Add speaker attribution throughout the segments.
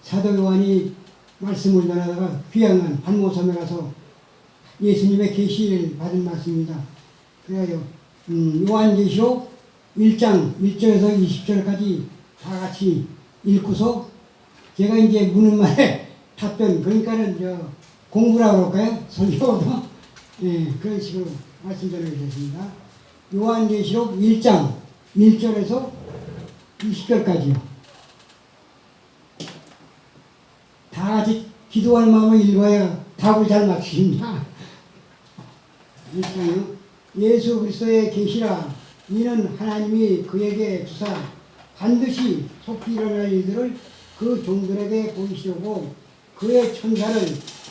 Speaker 1: 사도 요한이 말씀을 전하다가 귀향한 반모섬에 가서 예수님의 계시를 받은 말씀입니다. 그래요. 요한계시록 1장 1절에서 20절까지 다 같이 읽고서 제가 이제 묻는 말에 답변, 그러니까는 공부라고 할까요? 설교도 그런 식으로 말씀 전해드렸습니다. 요한계시록 1장 1절에서 20절까지요. 다 같이 기도할 마음을 읽어야 답을 잘 맞추십니다. 1장요. 예수 그리스도의 계시라. 이는 하나님이 그에게 주사 반드시 속히 일어날 일들을 그 종들에게 보이시려고 그의 천사를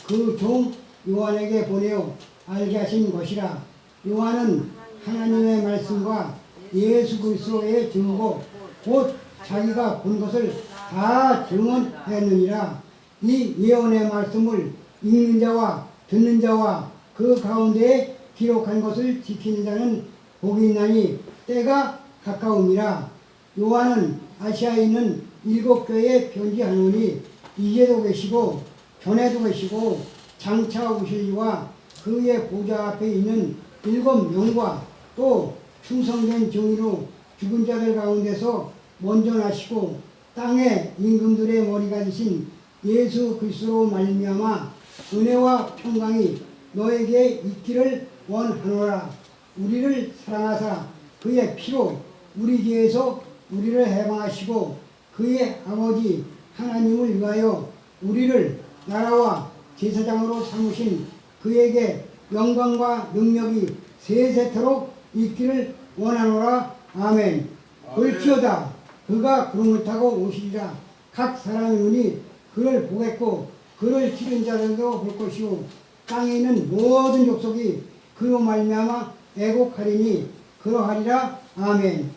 Speaker 1: 그 종 요한에게 보내어 알게 하신 것이라. 요한은 하나님의 말씀과 예수 그리스도의 증거 곧 자기가 본 것을 다 증언했느니라. 이 예언의 말씀을 읽는 자와 듣는 자와 그 가운데에 기록한 것을 지키는 자는 복이 있나니 때가 가까움이라. 요한은 아시아에 있는 7교회에 편지하노니 이제도 계시고 전에도 계시고 장차 오실 이와 그의 보좌 앞에 있는 7명과 또 충성된 정의로 죽은 자들 가운데서 먼저 나시고 땅의 임금들의 머리가 되신 예수 그리스도로 말미암아 은혜와 평강이 너에게 있기를 원하노라. 우리를 사랑하사 그의 피로 우리 죄에서 우리를 해방하시고 그의 아버지 하나님을 위하여 우리를 나라와 제사장으로 삼으신 그에게 영광과 능력이 세세토록 있기를 원하노라. 아멘. 볼지어다 그가 구름을 타고 오시리라. 각 사람의 눈이 그를 보겠고 그를 치는 자들도 볼 것이요 땅에 있는 모든 족속이 그로 말미암아 애곡하리니 그러하리라. 아멘.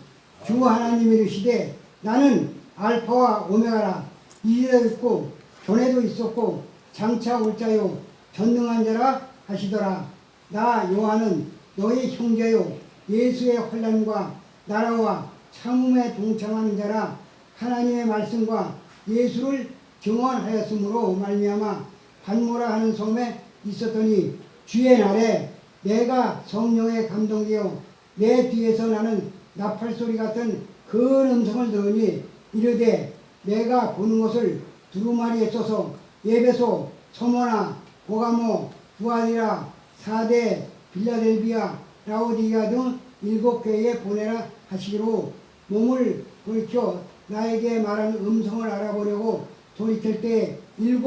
Speaker 1: 주 하나님이 이르시되 나는 알파와 오메가라. 이제도 있고 전에도 있었고 장차 올 자요 전능한 자라 하시더라. 나 요한은 너희 형제요 예수의 환난과 나라와 참음에 동참하는 자라. 하나님의 말씀과 예수를 증언하였으므로 말미암아 반모라 하는 섬에 있었더니 주의 날에 내가 성령에 감동되어 내 뒤에서 나는 나팔소리 같은 큰 음성을 들으니 이르되 내가 보는 것을 두루마리에 써서 에베소, 서머나, 보가모, 두아디라, 사대, 빌라델비아, 라오디게아 등 7교회에 보내라 하시기로 몸을 돌이켜 나에게 말하는 음성을 알아보려고 돌이킬 때 7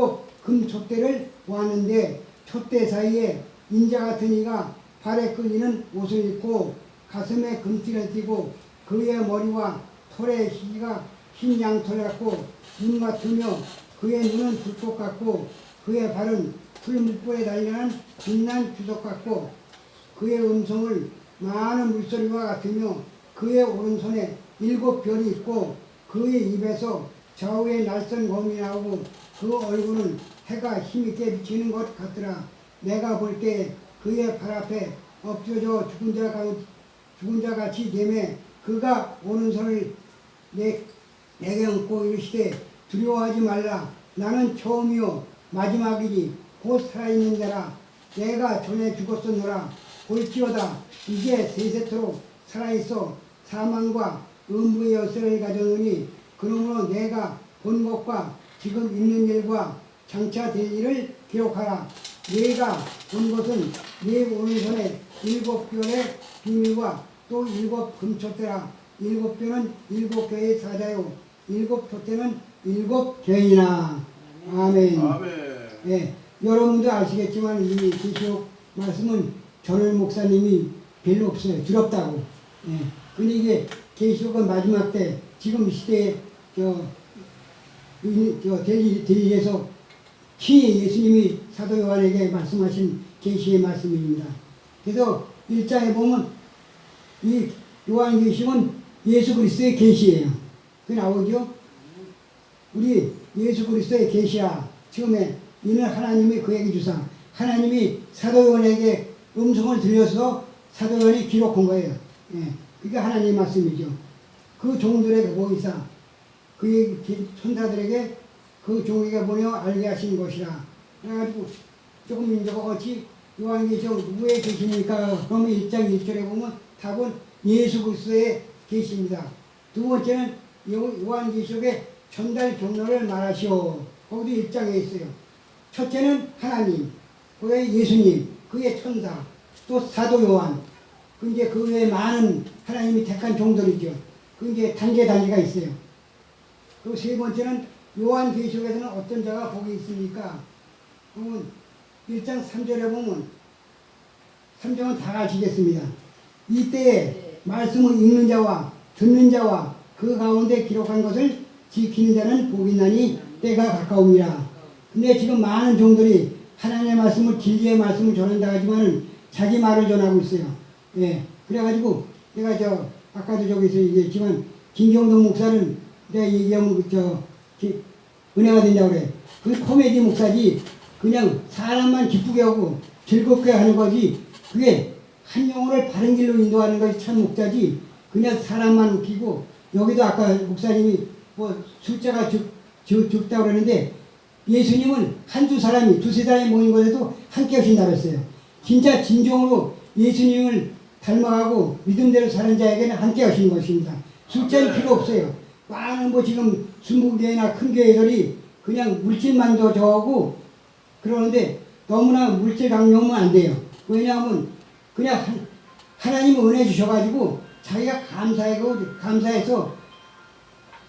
Speaker 1: 금촛대를 보았는데 촛대 사이에 인자 같은 이가 발에 끌리는 옷을 입고 가슴에 금띠를 띠고 그의 머리와 털의 희가 흰 양털 같고 눈 같으며 그의 눈은 불꽃 같고 그의 발은 풀물불에 달려난 빛난 주석 같고 그의 음성을 많은 물소리와 같으며 그의 오른손에 7 별이 있고 그의 입에서 좌우에 날선 검이 나오고 그 얼굴은 해가 힘있게 비치는 것 같더라. 내가 볼 때 그의 발 앞에 엎드려져 죽은 자 같이 되매 그가 오른손을 내게 얹고 이르시되 두려워하지 말라. 나는 처음이요 마지막이니 곧 살아있는 자라. 내가 전에 죽었었노라. 볼지어다 이제 세세토록 살아있어 사망과 음부의 열쇠를 가져오니 그러므로 내가 본 것과 지금 있는 일과 장차 될 일을 기록하라. 내가 본 것은 내 오른손에 7별의 비밀과 또 7 금촛대라. 7별은 7교회의 사자요 7 촛대는 7교회이나. 아멘. 네, 여러분도 아시겠지만 이 계시록 말씀은 전원 목사님이 별로 없어요. 두렵다고. 근데 이게 계시록은 마지막 때 지금 시대에 될 일에서 친히 예수님이 사도 요한에게 말씀하신 계시의 말씀입니다. 그래서 1장에 보면 이 요한계시록은 예수 그리스도의 계시예요. 그게 나오죠. 우리 예수 그리스도의 계시야. 처음에 이는 하나님이 그에게 주사 하나님이 사도 요한에게 음성을 들려서 사도 요한이 기록한 거예요. 그게 하나님의 말씀이죠. 그 종들에게 보이사 그의 천사들에게 그 종에게 보내어 알게 하신 것이라. 그래가지고 조금 인적과 같이 요한계시록 누구에 계십니까? 그러면 1장 1절에 보면 답은 예수 그리스도에 계십니다. 두 번째는 요한계시록의 전달 경로를 말하시오. 거기도 1장에 있어요. 첫째는 하나님, 그의 예수님, 그의 천사, 또 사도 요한, 그 이제 그 외에 많은 하나님이 택한 종들이죠. 그 이제 단계가 있어요. 그리고 세 번째는 요한계시록에서는 어떤 자가 복이 있습니까? 그러면 1장 3절에 보면 3장은 다 가시겠습니다. 이때에 말씀을 읽는 자와 듣는 자와 그 가운데 기록한 것을 지키는 자는 복이 있나니 때가 가까움이라. 근데 지금 많은 종들이 하나님의 말씀을 진리의 말씀을 전한다 하지만은 자기 말을 전하고 있어요. 예. 그래가지고 내가 아까도 저기서 얘기했지만 김경동 목사는 내가 얘기하면 은혜가 된다고 그래. 그 코미디 목사지 그냥 사람만 기쁘게 하고 즐겁게 하는 거지 그게 한 영혼을 바른 길로 인도하는 것이 참 목자지 그냥 사람만 웃기고 여기도 아까 목사님이 뭐 숫자가 적다고 그러는데 예수님은 한두 사람이 두세 사람이 모인 것에도 함께 하신다고 했어요. 진짜 진정으로 예수님을 닮아가고 믿음대로 사는 자에게는 함께 하시는 것입니다. 숫자는 필요 없어요. 많은 뭐 지금 순복교회나 큰 교회들이 그냥 물질만도 저하고 그러는데 너무나 물질 강요하면 안 돼요. 왜냐하면 그냥 하나님 은혜 주셔가지고 자기가 감사해서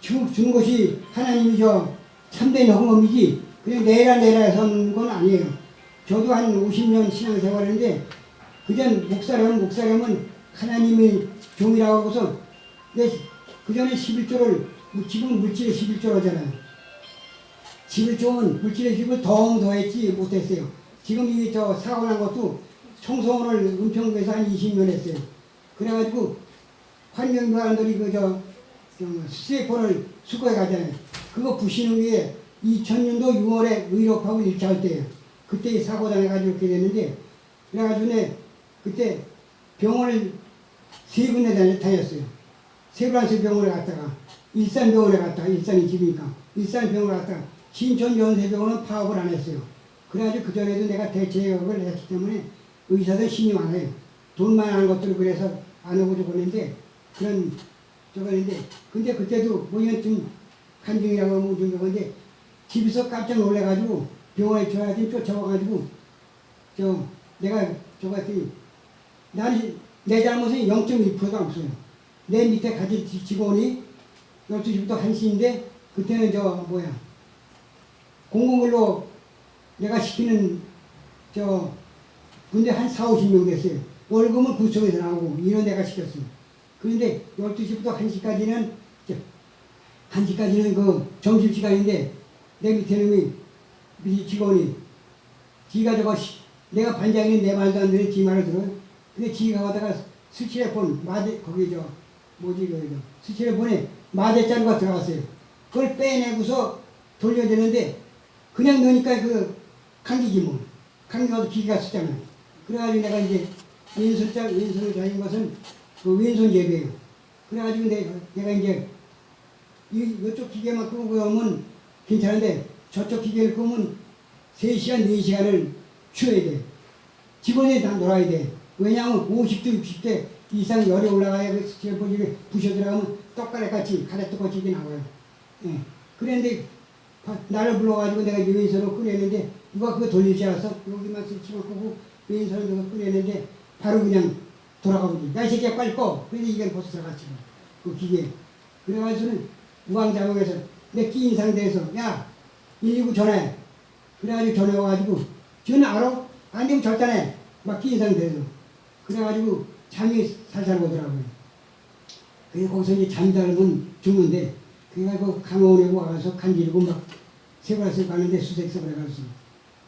Speaker 1: 준 것이 하나님이 참된 헌금이지 그냥 내라 해서 하는 건 아니에요. 저도 한 50년 신앙생활했는데 그전 목사라면 하나님의 종이라고 하고서 그전에 11조를 지금 물질의 11조 하잖아요. 11조는 물질의 11을 더했지 못했어요. 지금 이 사고 난 것도 청소원을 은평구에서 한 20년 했어요. 그래가지고 환경교관들이 수세포를 수거해 가잖아요. 그거 부시는 게 2000년도 6월에 의rop하고 1차 할 때예요. 그때 사고 당해가지고 이렇게 됐는데 그래가지고 그때 병원을 3군데 다녔어요. 세브란스 병원에 갔다가 일산병원에 갔다가 일산이 집이니까 일산병원에 갔다가 신촌연세병원은 파업을 안 했어요. 그래가지고 그전에도 내가 대체역을 했기 때문에 의사들 신임 안 해요. 돈만 하는 것들을 그래서 안 하고 저거는데 그런 저거는데 근데 그때도 뭐냐좀 간증이라고 하면 좀 저건데 집에서 깜짝 놀래가지고 병원에 줘야지 쫓아와가지고 내가 저거 했더니 나는 내 잘못은 0.1%가 없어요. 내 밑에 가진 직원이 12시부터 1시인데 그때는 공공근로 내가 시키는 근데 한 4, 50명 됐어요. 월급은 구청에서 나오고 이런 내가 시켰어요. 그런데 12시부터 1시까지는 그 점심시간인데 내 밑에 놈이 직원이 지가 내가 반장인 내 말도 안 되는 지 말을 들어요. 근데 지가 가다가 스티레폰 스티레폰에 마대자루가 들어갔어요. 그걸 빼내고서 돌려주는데 그냥 넣으니까 감기지 뭐. 감기가도 기계가 쓰잖아요. 그래가지고 내가 이제 왼손을 다닌 것은 그 왼손 예배예요. 그래가지고 내가 이제 이쪽 기계만 끄고 오면 괜찮은데 저쪽 기계를 끄면 3시간, 4시간을 쉬어야 돼. 직원이 다 놀아야 돼. 왜냐하면 50대, 60대 이상 열이 올라가야 그 스티로폼이 부셔 들어가면 떡가래같이 가래떡같이 나와요. 예. 그랬는데 나를 불러가지고 내가 왼손으로 끄냈는데 누가 그거 돌릴 줄 알았어? 여기만 스치고 끄고 왼손으로 끄냈는데 바로 그냥 돌아가거든요. 야, 이 새끼야 빨리 꺼. 그런데 이게 벌써 들어갔지. 그 기계. 그래가지고는 무광자국에서 내 끼 인상대에서 야 119 전화해. 그래가지고 전화 와가지고 전화 알아? 안 되면 절단해. 막 끼 인상대에서. 그래가지고 잠이 살살 오더라고요. 그래서 거기서 이제 잠자면 죽는데 그래가지고 강원에 와서 간지르고 막 세브란스 가는데 수색석을 해가지고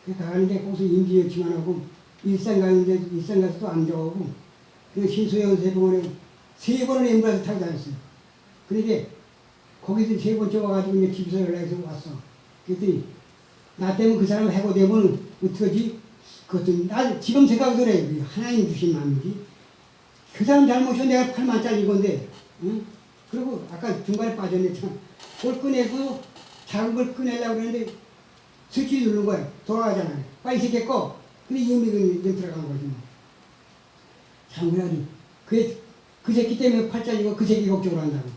Speaker 1: 그 가는데 거기서 임기여치만 하고 일산 가는데 일산 가서 또 안 좋아하고 그리고 신수연세병원에 3번을 엠브라서 타고 다녔어요. 그런데 거기서 3번째 와가지고 이제 집에서 연락해서 왔어. 그랬더니 나 때문에 그 사람 해고되면 어떡하지? 그것도 지금 생각도 그래. 하나님 주신 마음이지. 그 사람 잘못이면 내가 8만짜리 건데 응? 그리고 아까 중간에 빠졌네 참. 그걸 꺼내고 작은 걸 꺼내려고 그러는데 스위치 누른 거야. 돌아가잖아요. 빨리 시켰고, 근데 이미 들어간 거지 뭐. 장군아니, 그 새끼 때문에 팔자이고 그 새끼 걱정을 한다고.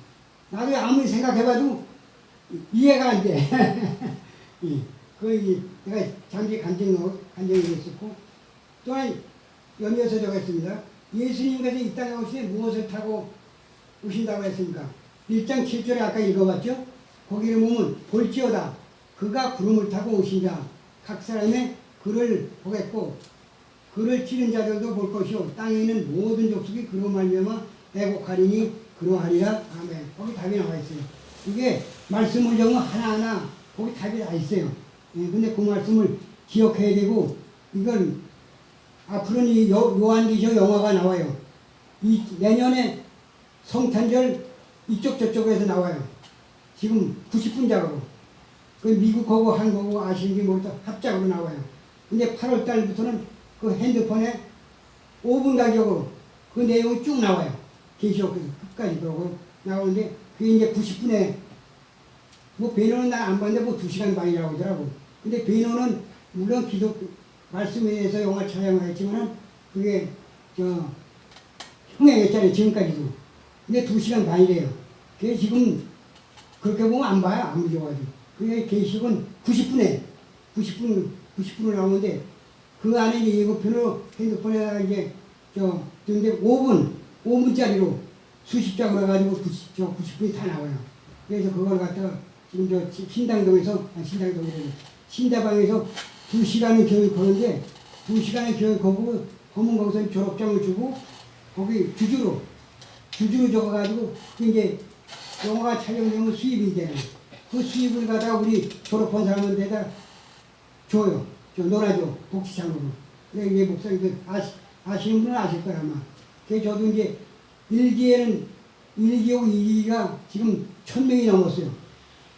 Speaker 1: 나도 아무리 생각해봐도 이해가 안 돼. 내가 잠시 간증이 있었고, 또한 연이어서 적었습니다. 예수님께서 이 땅에 오시되 무엇을 타고 오신다고 했습니까? 1장 7절에 아까 읽어봤죠? 거기를 보면 볼지어다 그가 구름을 타고 오신다. 각 사람의 그를 보겠고 그를 치는 자들도 볼 것이요 땅에 있는 모든 족속이 그로 말미암아 애곡하리니 그러하리라. 아멘. 거기 답이 나와 있어요. 이게 말씀을 적으면 하나하나 거기 답이 다 있어요. 근데 그 말씀을 기억해야 되고 이걸 앞으로는 이 요한계시록 영화가 나와요. 내년에 성탄절 이쪽 저쪽에서 나와요. 지금 90분작으로. 그 미국하고 한국하고 아시는지 모르겠다 합작으로 나와요. 근데 8월 달부터는 그 핸드폰에 5분 가격으로 그 내용이 쭉 나와요. 계시록에서 끝까지 그러고 나오는데 그게 이제 90분에 뭐 배너는 난 안 봤는데 뭐 2시간 반이라고 하더라고. 근데 배너는 물론 기독 말씀에 의해서 영화 촬영을 했지만은 그게 흥행했잖아요. 지금까지도. 근데 2시간 반이래요. 그게 지금 그렇게 보면 안 봐요. 아무리 좋아도. 그게 계시록은 90분으로 나오는데 그 안에 이제 예고편으로 핸드폰에다가 이제 근데 5분짜리로 수십 장으로 해가지고 90분이 다 나와요. 그래서 그걸 갖다가 지금 신다방에서 2시간을 교육하는데 2시간을 교육하고 거기서 졸업장을 주고 거기 주주로 적어가지고 이제 영화가 촬영되면 수입이 되는 그 수입을 갖다가 우리 졸업한 사람한테다 줘요. 놀아줘. 복지장으로. 근데 이게 목사님들 아시는 분은 아실 거야 아마. 그래서 저도 이제 1기하고 2기가 지금 1000명이 넘었어요.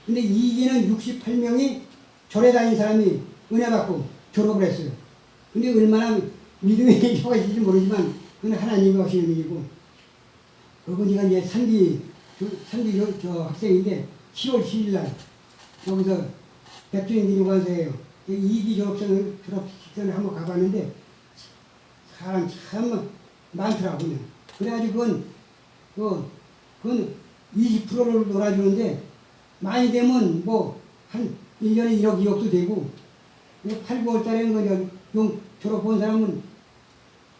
Speaker 1: 근데 2기는 68명이 절에 다닌 사람이 은혜 받고 졸업을 했어요. 근데 얼마나 믿음의 효과가 있을지 모르지만 그건 하나님이 하시는 일이고 그분이가 이제 3기 학생인데 7월 7일 날 여기서 백주인기념관서예요. 2기 졸업식전을 한번 가봤는데 사람 참 많더라고요. 그래가지고 그건 20%를 놀아주는데 많이 되면 뭐 한 1년에 1억 2억도 되고 8, 9월 달에는 그냥 졸업한 사람은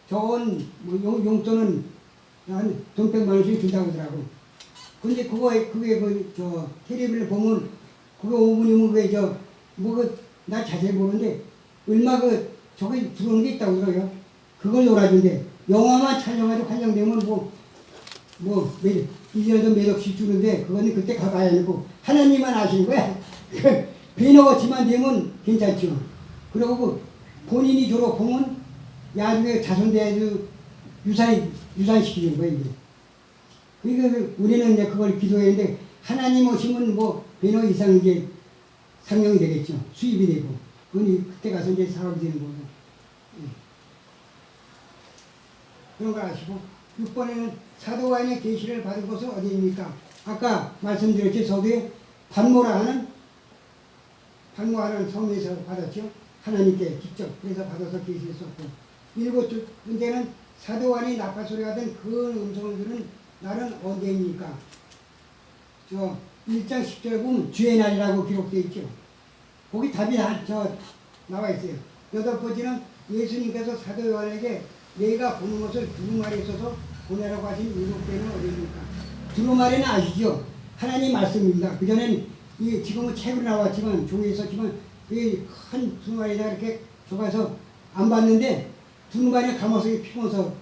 Speaker 1: 좋은 뭐 용돈은 한 돈 100만 원씩 준다고 하더라고. 근데 그게 텔레비를 보면 그게 5분이면 나 자세히 모르는데 얼마 저게 들어오는 게 있다고 그러요. 그걸 놀아준대. 영화만 촬영해서 환영되면 1년에도 몇 억씩 주는데 그거는 그때 가봐야 되고 하나님만 아시는 거야. 배너같이만 되면 괜찮죠. 그리고 본인이 졸업하면 나중에 자손대에도 유산시키는 거예요. 이게. 그러니까 우리는 이제 그걸 기도했는데 하나님 오시면 배너 이상 이제 상용이 되겠죠. 수입이 되고. 그건 그때 가서 이제 사업이 되는 거고. 그런 걸 아시고 6번에는 사도와인의 계시를 받은 곳은 어디입니까? 아까 말씀드렸죠. 서두에 반모라는 성에서 받았죠. 하나님께 직접 그래서 받아서 계시를 썼고 7번째는 사도와인이 나팔소리가 된 그 음성을 들은 날은 언제입니까? 1장 10절에 보면 주의 날이라고 기록되어 있죠. 거기 답이 나와 있어요. 8번째는 예수님께서 사도 요한에게 내가 보는 것을 두루마리에 써서 보내라고 하신 7개는 어디입니까? 두루마리는 아시죠? 하나님 말씀입니다. 그전엔 지금은 책으로 나왔지만 종이에 썼지만 큰 두루마리에다 이렇게 줘가서 안 봤는데 두루마리에 감아서 피면서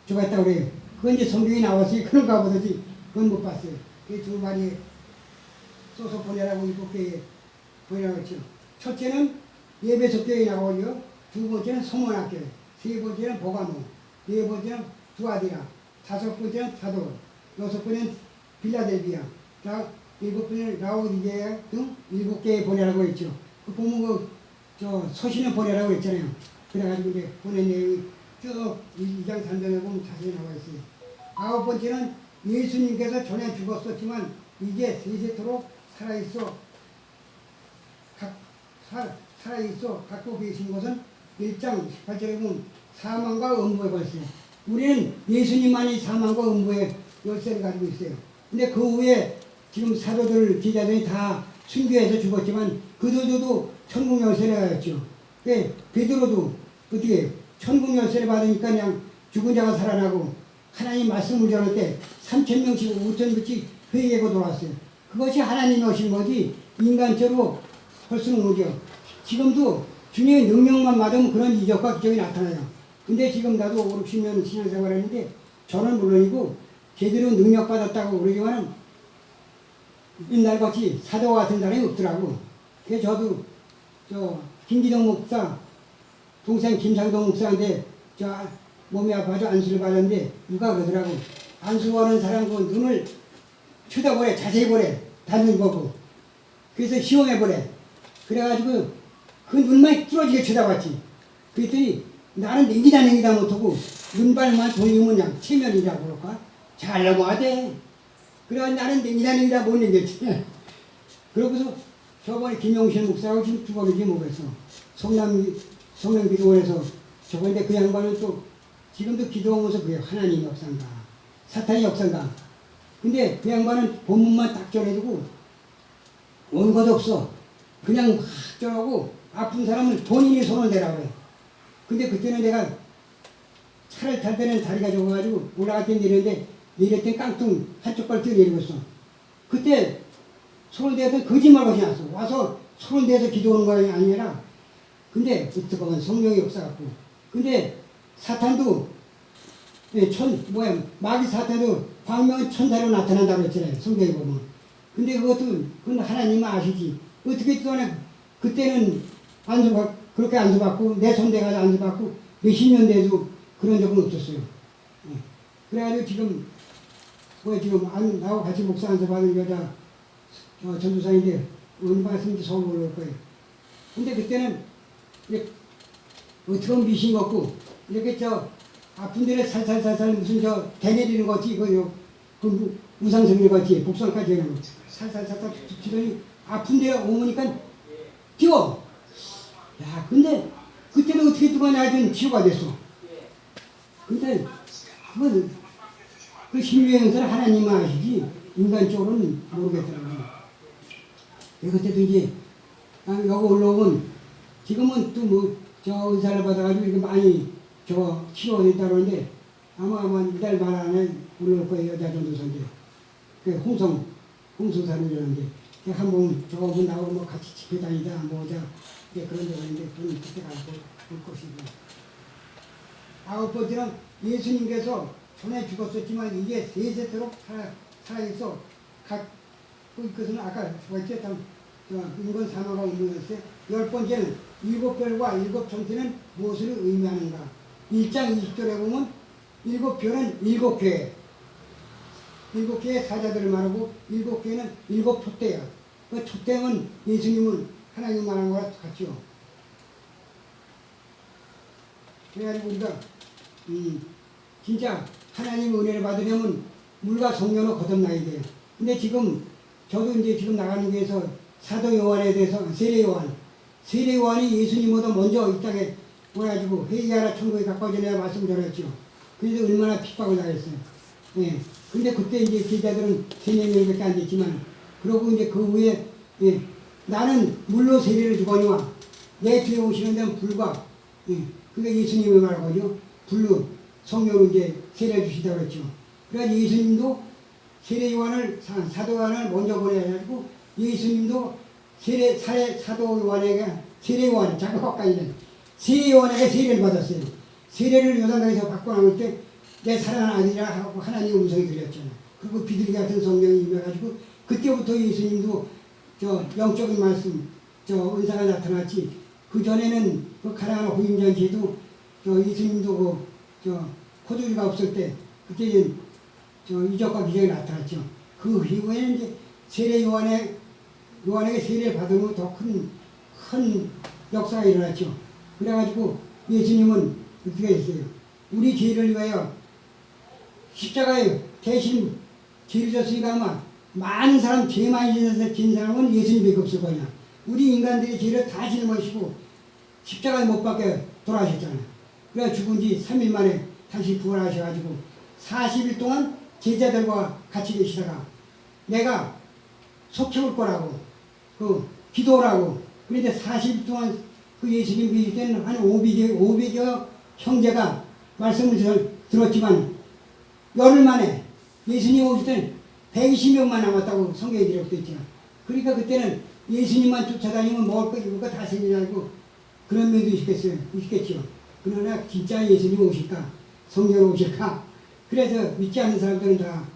Speaker 1: 줘갔다고 그래요. 그건 이제 성경이 나왔으니 그런가 보다지 그건 못 봤어요. 그 두루마리에 써서 보내라고 7개에 보내라고 했죠. 첫째는 예배소 교회에 나오고요. 두 번째는 성원학교, 세 번째는 보가모, 네 번째는 두아디라, 다섯 번째는 사도, 여섯 번째는 빌라델비아, 7번째는 라오디게아 등 7개에 보내라고 했죠. 그 보면 서신을 보내라고 했잖아요. 그래가지고 이제 보낸 내용이 쭉 2장 3장에 보면 자세히 나와 있어요. 9번째는 예수님께서 전에 죽었었지만 이제 세세토록 살아있어 살아있어 갖고 계신 것은 1장 18절에 보면 사망과 음부의 걸세. 우리는 예수님만이 사망과 음부의 열쇠를 가지고 있어요. 근데 그 후에 지금 사도들, 제자들이 다 순교해서 죽었지만 그들도 천국 열쇠를 가졌죠. 예, 베드로도 어떻게 천국 열쇠를 받으니까 그냥 죽은 자가 살아나고 하나님 말씀을 전할 때 3,000명씩 5,000명씩 회개하고 돌아왔어요. 그것이 하나님이 오신 거지 인간적으로 할 수는 없죠. 지금도 주님의 능력만 받으면 그런 이적과 기적이 나타나요. 근데 지금 나도 5, 60년 신앙생활 했는데 저는 물론이고 제대로 능력 받았다고 그러지만은 옛날같이 사도와 같은 사람이 없더라고. 그래서 저도 김기동 목사 동생 김상동 목사인데 몸이 아파서 안수를 받았는데 누가 그러더라고. 안수하는 사람 그 눈을 쳐다보래. 자세히 보래. 닫는 거고. 그래서 시험해보래. 그래가지고 그 눈만 뚫어지게 쳐다봤지. 그랬더니 나는 냉기다 못하고 눈발만 돌리면 그냥 체면이라고 그럴까? 잘 넘어가대. 그래가지고 나는 냉기다 못 넘겼지. 그러고서 저번에 김용신 목사하고 지금 두 번이지 뭐겠어. 성남기도원에서 저번에 그 양반은 또 지금도 기도하면서 그게 하나님 역사인가 사탄의 역사인가. 근데 그 양반은 본문만 딱 전해주고 온 것 없어. 그냥 막 전하고 아픈 사람을 본인이 손을 대라고 그래. 근데 그때는 내가 차를 탈 때는 다리가 좁아가지고 올라갈 때 내렸는데 내릴 때 깡통 한쪽 발 뛰어내리고 있어. 그때 손을 대서 거짓말같이 났어. 와서 손을 대서 기도하는 거 아니라. 근데 어떻게 보면 성령의 역사 같고. 근데 사탄도 마귀 사탄도 광명의 천사로 나타난다고 했잖아요. 성경에 보면. 근데 그건 하나님은 아시지. 어떻게 또 그때는 그렇게 안수받고 내 손 대가지고 안수받고 몇십 년 돼도 그런 적은 없었어요. 그래가지고 지금 나하고 같이 목사 안수받은 여자 전도사인데 어느 말씀인지 서울 올라올 거예요. 근데 그때는 어떻게 보면 미신 같고 이렇게 아픈 데를 살살살살 무슨 대내리는 거지 그 우상성일 같이 복숭아까지 하는 거 살살살살 치더니 아픈 데 오니까 뛰어. 야 근데 그때는 어떻게 뜨거나 하여튼 치유가 됐어. 근데 그 신유의 영사를 하나님만 아시지 인간적으로는 모르겠더라고요. 그때도 이제 여기 올라오면 지금은 또 의사를 받아가지고 이렇게 많이 치료가 됐다고 하는데 아마 이달 말 안에 올라올 거예요. 여자 전도사인데 그 홍성사님이라는데 한번 저분 나오고 같이 집회 다니다 뭐자 그런 데가 있는데 그건 그때 가서 볼 것이고. 9번째는 예수님께서 전에 죽었었지만 이게 세세토록 살아있어 갖고 있것은 아까 뭐였지? 인건 사망과 음부였어요. 10번째는 7별과 7천체는 무엇을 의미하는가? 1장 20절에 보면 7별은 7개 7개의 사자들을 말하고 7개는 7촛대야. 그 촛대는 예수님은 하나님 말한 거랑 같죠. 그래가지고 우리가 진짜 하나님의 은혜를 받으려면 물과 성령으로 거듭나야 돼요. 근데 저도 이제 지금 나가는 데에서 사도 요한에 대해서 세례 요한이 예수님보다 먼저 이 땅에 와가지고 회개하라 천국에 가까워져 내가 말씀 전했죠. 그래서 얼마나 핍박을 당했어요. 예. 근데 그때 이제 제자들은 3-4명밖에 안 됐지만, 그러고 이제 그 후에, 나는 물로 세례를 주거니와 내 뒤에 오시는 데는 불과, 그게 예수님의 말하거든요. 불로 성령으로 이제 세례를 주시다고 그랬죠. 그래서 예수님도 세례 요한을, 사도 요한을 먼저 보내가지고 예수님도 사도 요한에게, 세례 요한, 자격까지는 세례 요한에게 세례를 받았어요. 세례를 요단강에서 받고 나올 때 내 사랑하는 아들이라 하고 하나님의 음성이 들렸잖아요. 그리고 비둘기 같은 성령이 임해가지고 그때부터 예수님도 영적인 말씀, 은사가 나타났지. 그 전에는 그 가난한 호임잔치에도 예수님도 포도주가 없을 때 그때는 이적과 기적이 나타났죠. 그 이후에는 이제 세례 요한에게 세례를 받으면 더 큰 역사가 일어났죠. 그래가지고 예수님은 어떻게 했어요? 우리 죄를 위하여 십자가에 대신 죄를 졌으니까 아마 많은 사람, 죄 많이 진 사람은 예수님밖에 없을 거냐. 우리 인간들의 죄를 다 짊어지시고 십자가에 못 박혀 돌아가셨잖아요. 그래서 죽은 지 3일 만에 다시 부활하셔가지고 40일 동안 제자들과 같이 계시다가 내가 속해올 거라고 기도하라고 그런데 40일 동안 그 예수님 계실 때는 한 500여 형제가 말씀을 들었지만 열흘 만에 예수님 오실 때는 120명만 남았다고 성경에 기록되어 있죠. 그러니까 그때는 예수님만 쫓아다니면 먹을 거 입을 거 다 생겨나고 그런 면도 있겠죠. 그러나 진짜 예수님 오실까? 성령 오실까? 그래서 믿지 않는 사람들은 다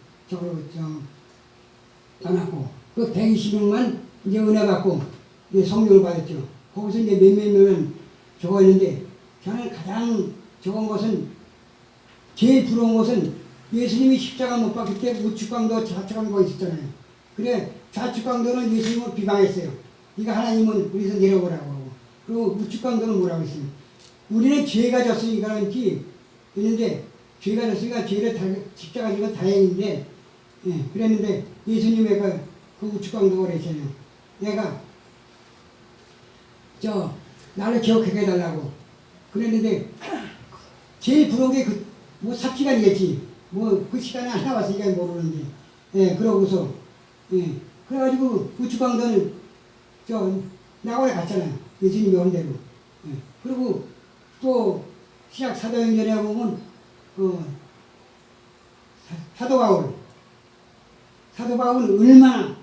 Speaker 1: 떠났고 그 120명만 이제 은혜 받고 이제 성령을 받았죠. 거기서 이제 몇몇 명은 적었는데 저는 가장 적은 것은 제일 부러운 것은 예수님이 십자가 못 박힐 때 우측강도 좌측강도가 있었잖아요. 그래 좌측강도는 예수님을 비방했어요. 네가 하나님은 우리에서 내려오라고 하고 그리고 우측강도는 뭐라고 했어요. 우리는 죄가 졌으니까 그런지 했는데 죄가 졌으니까 죄를 십자가 지고 다행인데 그랬는데 예수님의 그 우측강도가 그랬잖아요. 내가 나를 기억하게 해달라고 그랬는데 제일 부러운 게 뭐 삽시간이겠지. 뭐 그 시간에 안 나왔으니까 모르는데 그러고서 그래가지고 우측강도는 낙원에 갔잖아요. 예수님이 온 대로. 그리고 또 시작 사도행전에 보면 사도 바울은 얼마나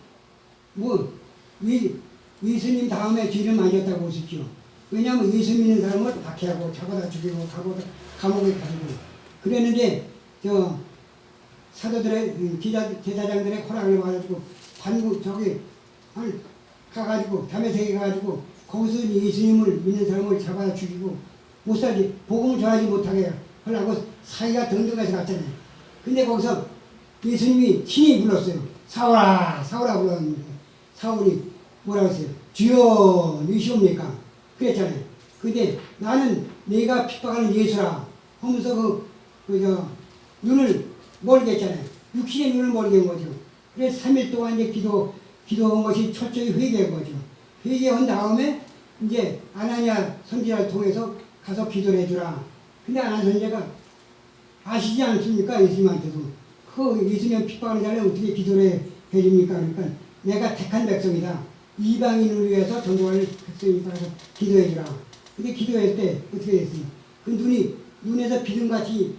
Speaker 1: 예수님 다음에 죄를 많이 했다고 보셨죠. 왜냐하면 예수 믿는 사람을 박해하고 잡아다 죽이고 감옥에 가두고 그랬는데 사도들의 제사장들의 허락을 받아가지고 가가지고 담에색에 가가지고 거기서 예수님을 믿는 사람을 잡아다 죽이고 못 살게 복음을 전하지 못하게 하려고 사이가 등등해서 갔잖아요. 근데 거기서 예수님이 친히 불렀어요. 사울아 불렀는데 사울이 뭐라고 했어요? 주여 누구시옵니까? 그랬잖아요. 근데 나는 내가 핍박하는 예수라 하면서 눈을 멀게 했잖아요. 육신의 눈을 멀게 한 거죠. 그래서 3일 동안 이제 기도한 것이 철저히 회개한 거죠. 회개한 다음에 이제 아나니아 선지자를 통해서 가서 기도를 해주라. 근데 아나니아 선지자가 아시지 않습니까? 예수님한테도. 그 예수님 핍박하는 자를 어떻게 기도를 해줍니까? 그러니까 내가 택한 백성이다. 이방인을 위해서 전도할 백성이니까 기도해주라. 근데 기도할 때 어떻게 됐어요? 그 눈에서 비듬같이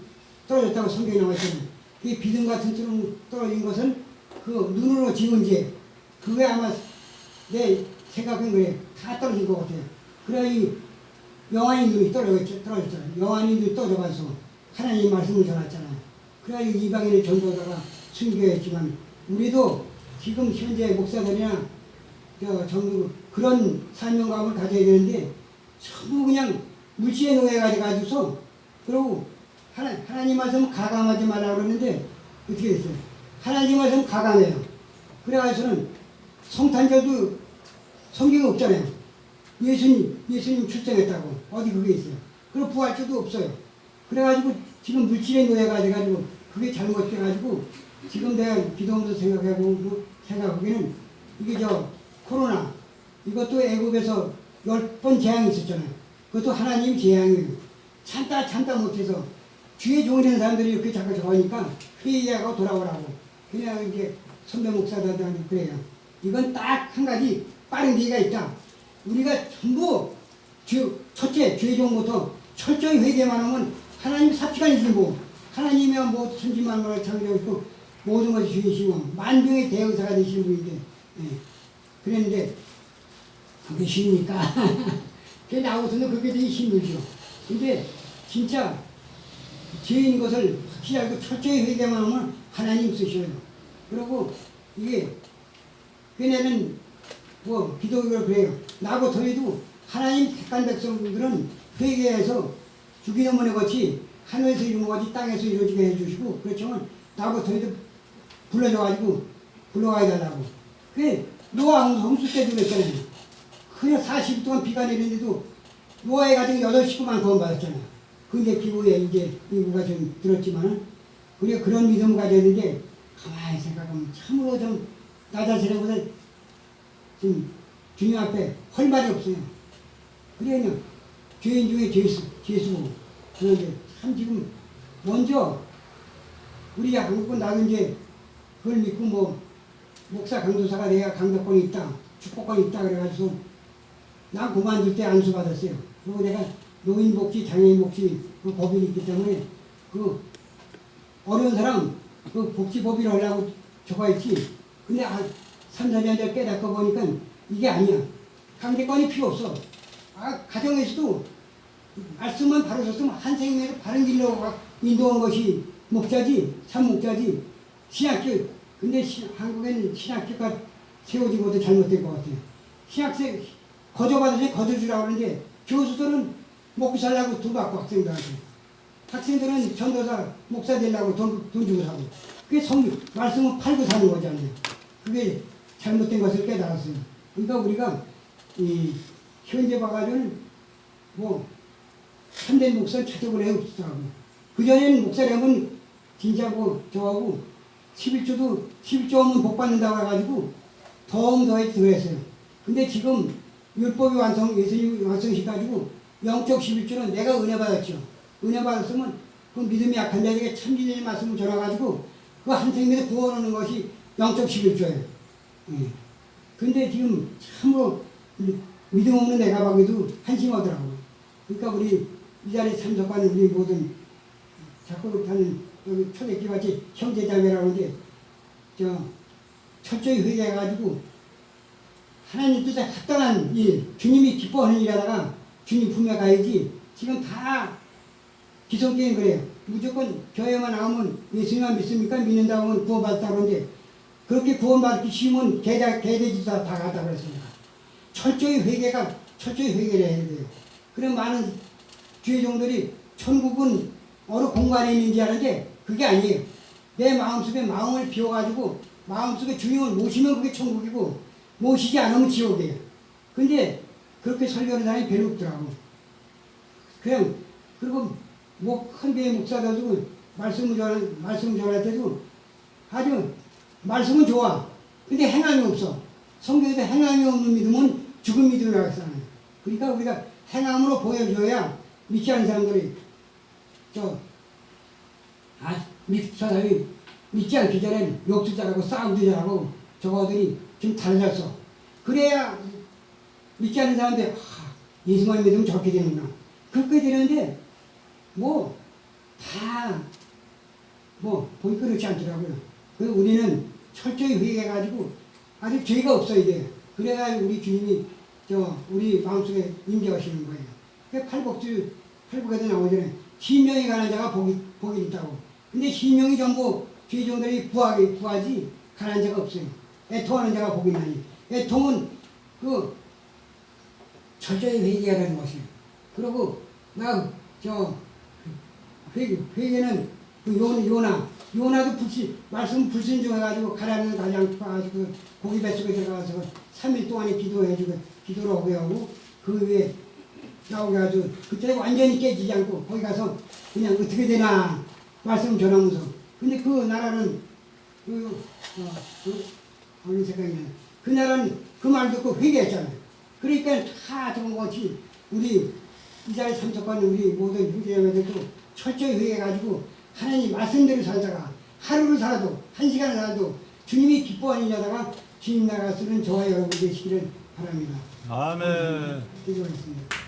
Speaker 1: 떨어졌다고 성경에 나와있잖아요. 그 비듬 같은 떨어진 것은 그 눈으로 지은 죄. 그게 아마 내 생각은 그래. 다 떨어진 것 같아요. 그래야 이 영안의 눈이 떨어졌잖아요. 영안의 눈이 떨어져가서 하나님의 말씀을 전했잖아요. 그래야 이방인을 전도하다가 순교했지만 우리도 지금 현재 목사들이나 전부 그런 사명감을 가져야 되는데 전부 그냥 물질에 노예가지고서 그리고 하나님 말씀 가감하지 말라고 그러는데 어떻게 됐어요? 하나님 말씀 가감해요. 그래가지고는 성탄절도 성경이 없잖아요. 예수님 출생했다고 어디 그게 있어요. 그리고 부활절도 없어요. 그래가지고 지금 물질에 노예가 돼가지고 그게 잘못돼가지고 지금 내가 기도하면서 생각하기에는 이게 코로나 이것도 애국에서 10번 재앙이 있었잖아요. 그것도 하나님 재앙이에요. 참다 못해서 주의 종이 되는 사람들이 이렇게 자꾸 저하니까 회개하고 돌아오라고. 그냥 이제 선배 목사들한테 그래요. 이건 딱 한 가지 빠른 기회가 있다. 우리가 전부 첫째 주의 종부터 철저히 회개만 하면 하나님 삽시간이지 뭐. 하나님이야 뭐 천지만물을 창조했고 모든 것이 주이시고 만병의 대의사가 되시는 분인데 그랬는데 그게 쉽니까? 그게 나오서는 그게 되게 힘들죠. 근데 진짜 죄인 것을 확실히 알고 철저히 회개만 하면 하나님 쓰셔요. 그리고 이게 걔네는 기도를 그래요. 나고 더해도 하나님 택한 백성들은 회개해서 죽이는 문에 같이 하늘에서 이루는 것이 땅에서 이루어지게 해주시고 그렇지만 나고 더해도 불러가야 된다고. 그게 노아 홍수 때도 그랬잖아요. 그냥 40일 동안 비가 내리는데도 노아의 가정 8식구만 구원 받았잖아요. 근데 기후에 이제 인구가 좀 들었지만은 우리가 그런 믿음을 가져야 되는데 가만히 생각하면 참으로 좀 나 자신보다 좀 주님 앞에 할 말이 없어요. 그냥 죄인 중에 죄수고. 그런데 참 지금 먼저 우리 한국은 나도 이제 그걸 믿고 뭐 목사 강도사가 돼야 강덕권이 있다, 축복권이 있다 그래가지고 난 그만둘 때 안수 받았어요. 그리고 내가 노인복지, 장애인복지 그 법인이 있기 때문에 그 어려운 사람 그 복지법인을 하려고 저거 있지. 근데 3, 4년 전에 깨닫고 보니까 이게 아니야. 강제권이 필요 없어. 가정에서도 말씀만 바로 섰으면 한 생명에서 바른 길로 인도한 것이 목자지, 참 목자지. 신학교, 근데 한국에는 신학교가 세워진 것도 잘못된 것 같아요. 신학생, 거저받으세요, 거저주라고 하는데, 교수들은 먹고 살려고 돈 받고 학생들한테. 학생들은 전도사, 목사 되려고 돈 주고 사고. 그게 말씀은 팔고 사는 거잖아요. 그게 잘못된 것을 깨달았어요. 그러니까 우리가, 현재 봐가지고는, 참된 목사를 찾아보려 없더라고. 그전에는 목사라면 진짜 저하고 11조 하면 복 받는다고 해가지고 더해서 그랬어요. 근데 지금 율법이 예수님이 완성시켜가지고 영적 11조는 내가 은혜 받았죠. 은혜 받았으면 그 믿음이 약한 자에게 참진의 말씀을 전해가지고 그 한 생명에 구원하는 것이 영적 11조예요. 근데 지금 참으로 믿음 없는 내가 보기도 한심하더라고요. 그러니까 우리 이 자리에 참석하는 우리 모든 자꾸 하는 여기 초대교회같이 형제자매라고 하는데 철저히 회개해가지고 하나님 뜻에 합당한 일, 주님이 기뻐하는 일 하다가 주님 품에 가야지. 지금 다 기성교회는 그래요. 무조건 교회만 나오면 예수님만 믿습니까? 믿는다고 하면 구원받았다고 하는데 그렇게 구원받기 쉬우면 개돼지도 다 가다 그랬습니다. 철저히 회개를 해야 돼요. 그럼 많은 주의종들이 천국은 어느 공간에 있는지 아는데 그게 아니에요. 내 마음속에 마음을 비워가지고 마음속에 주님을 모시면 그게 천국이고 모시지 않으면 지옥이에요. 근데 그렇게 설교하는 사람이 별로 없더라고. 그냥 그리고 큰 교회 목사들도 말씀을 전할 때도 아주 말씀은 좋아. 근데 행함이 없어. 성경에서 행함이 없는 믿음은 죽은 믿음이라고 했잖아요. 그러니까 우리가 행함으로 보여줘야 믿지 않는 사람들이 사람이 믿지 않기 전에 욕도 잘하고 싸움도 잘하고 저거들이 좀 달라졌어. 그래야 믿지 않는 사람들 예수만 믿으면 저렇게 되는구나. 그렇게 되는데 보니까 그렇지 않더라고요. 그래서 우리는 철저히 회개해가지고 아직 죄가 없어야 돼요. 그래야 우리 주님이 우리 마음속에 임재하시는 거예요. 그 팔복에도 나오잖아요. 신령이 가는 자가 복이 있다고. 근데 신령이 전부 죄종들이 구하지 가는 자가 없어요. 애통하는 자가 복이 나니. 애통은 철저히 회개하라는 것이에요. 그리고 회개는 요나도 말씀 불순종해가지고 가라는 가장 빠가지고 고기 뱃속에 들어가서 3일 동안에 기도를 오게 하고 그 위에 나오게 해가지고 그때 완전히 깨지지 않고 거기 가서 그냥 어떻게 되나 말씀 전하면서 근데 그 나라는 어느 생각이 나요. 그 나라는 그 말 듣고 회개했잖아요. 그러니까 다 저런 것이 우리 이 자리에 참석하는 우리 모든 형제자매들도 철저히 회개해가지고 하나님 말씀대로 살다가 하루를 살아도 1시간을 살아도 주님이 기뻐하는 자다가 주님 나라 쓰는 저와 여러분 되시기를 바랍니다.
Speaker 2: 아멘.
Speaker 1: 기도하겠습니다.